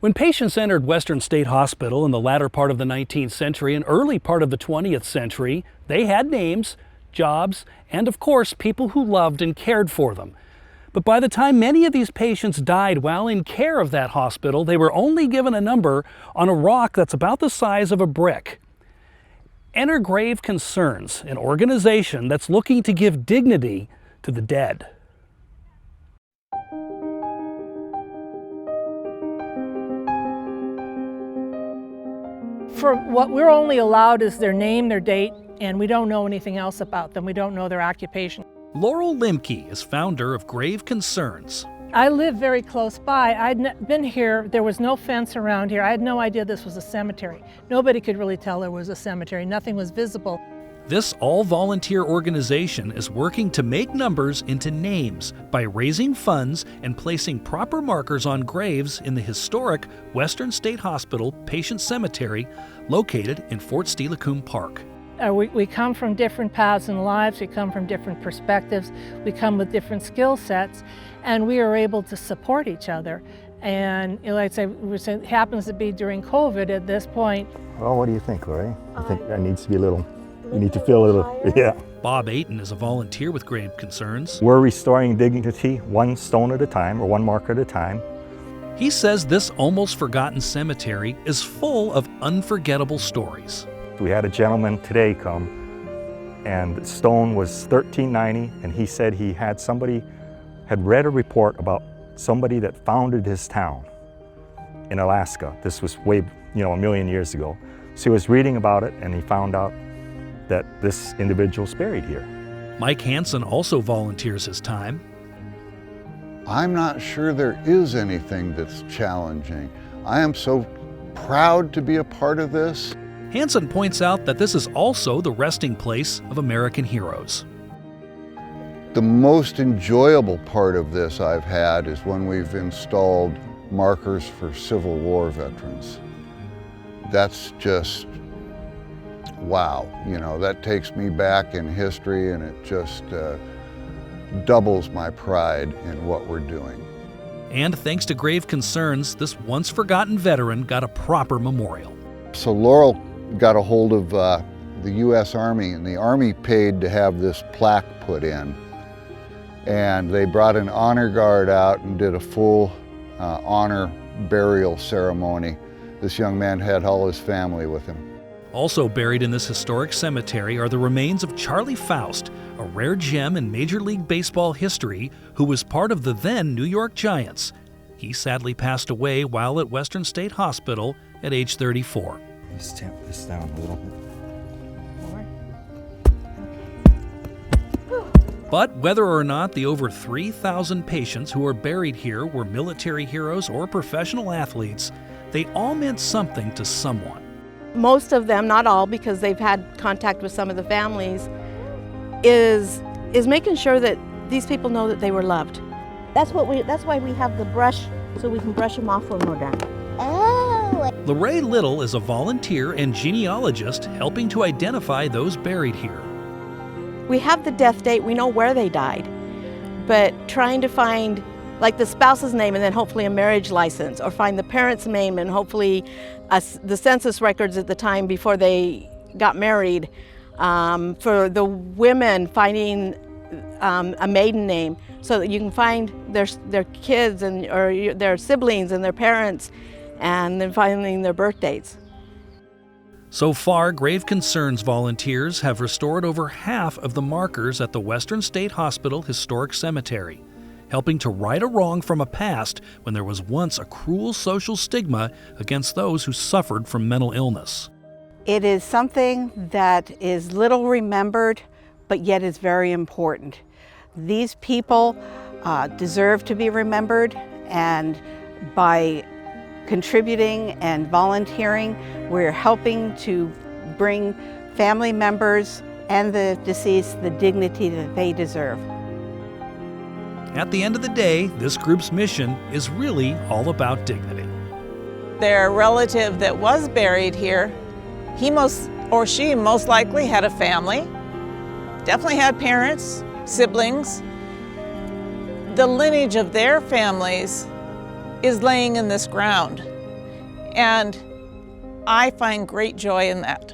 When patients entered Western State Hospital in the latter part of the 19th century and early part of the 20th century, they had names, jobs, and of course, people who loved and cared for them. But by the time many of these patients died while in care of that hospital, they were only given a number on a rock that's about the size of a brick. Enter Grave Concerns, an organization that's looking to give dignity to the dead. For what we're only allowed is their name, their date, and we don't know anything else about them. We don't know their occupation. Laurel Limke is founder of Grave Concerns. I live very close by. I'd been here, there was no fence around here. I had no idea this was a cemetery. Nobody could really tell there was a cemetery. Nothing was visible. This all-volunteer organization is working to make numbers into names by raising funds and placing proper markers on graves in the historic Western State Hospital Patient Cemetery located in Fort Steilacoom Park. We come from different paths in lives, we come from different perspectives, we come with different skill sets, and we are able to support each other. And like I say, it happens to be during COVID at this point. Well, what do you think, Lori? I think that needs to be a little, you need to feel a little, yeah. Bob Ayton is a volunteer with Grave Concerns. We're restoring dignity one stone at a time, or one marker at a time. He says this almost forgotten cemetery is full of unforgettable stories. We had a gentleman today come, and the stone was $13.90, and he said he had read a report about somebody that founded his town in Alaska. This was way, a million years ago. So he was reading about it, and he found out that this individual's buried here. Mike Hansen also volunteers his time. I'm not sure there is anything that's challenging. I am so proud to be a part of this. Hansen points out that this is also the resting place of American heroes. The most enjoyable part of this I've had is when we've installed markers for Civil War veterans. That's just, wow, that takes me back in history, and it just doubles my pride in what we're doing. And thanks to Grave Concerns, this once forgotten veteran got a proper memorial. So Laurel got a hold of the U.S. Army, and the Army paid to have this plaque put in. And they brought an honor guard out and did a full honor burial ceremony. This young man had all his family with him. Also buried in this historic cemetery are the remains of Charlie Faust, a rare gem in Major League Baseball history who was part of the then New York Giants. He sadly passed away while at Western State Hospital at age 34. Let's tamp this down a little bit. But whether or not the over 3,000 patients who are buried here were military heroes or professional athletes, they all meant something to someone. Most of them, not all, because they've had contact with some of the families, is making sure that these people know that they were loved. That's why we have the brush, so we can brush them off when we're done. Lorraine Little is a volunteer and genealogist helping to identify those buried here. We have the death date, we know where they died, but trying to find like the spouse's name and then hopefully a marriage license, or find the parent's name and hopefully the census records at the time before they got married. For the women, finding a maiden name so that you can find their kids or their siblings and their parents, and then finding their birth dates. So far, Grave Concerns volunteers have restored over half of the markers at the Western State Hospital Historic Cemetery, helping to right a wrong from a past when there was once a cruel social stigma against those who suffered from mental illness. It is something that is little remembered, but yet is very important. These people deserve to be remembered, and by contributing and volunteering, we're helping to bring family members and the deceased the dignity that they deserve. At the end of the day, this group's mission is really all about dignity. Their relative that was buried here, she most likely had a family, definitely had parents, siblings. The lineage of their families is laying in this ground. And I find great joy in that.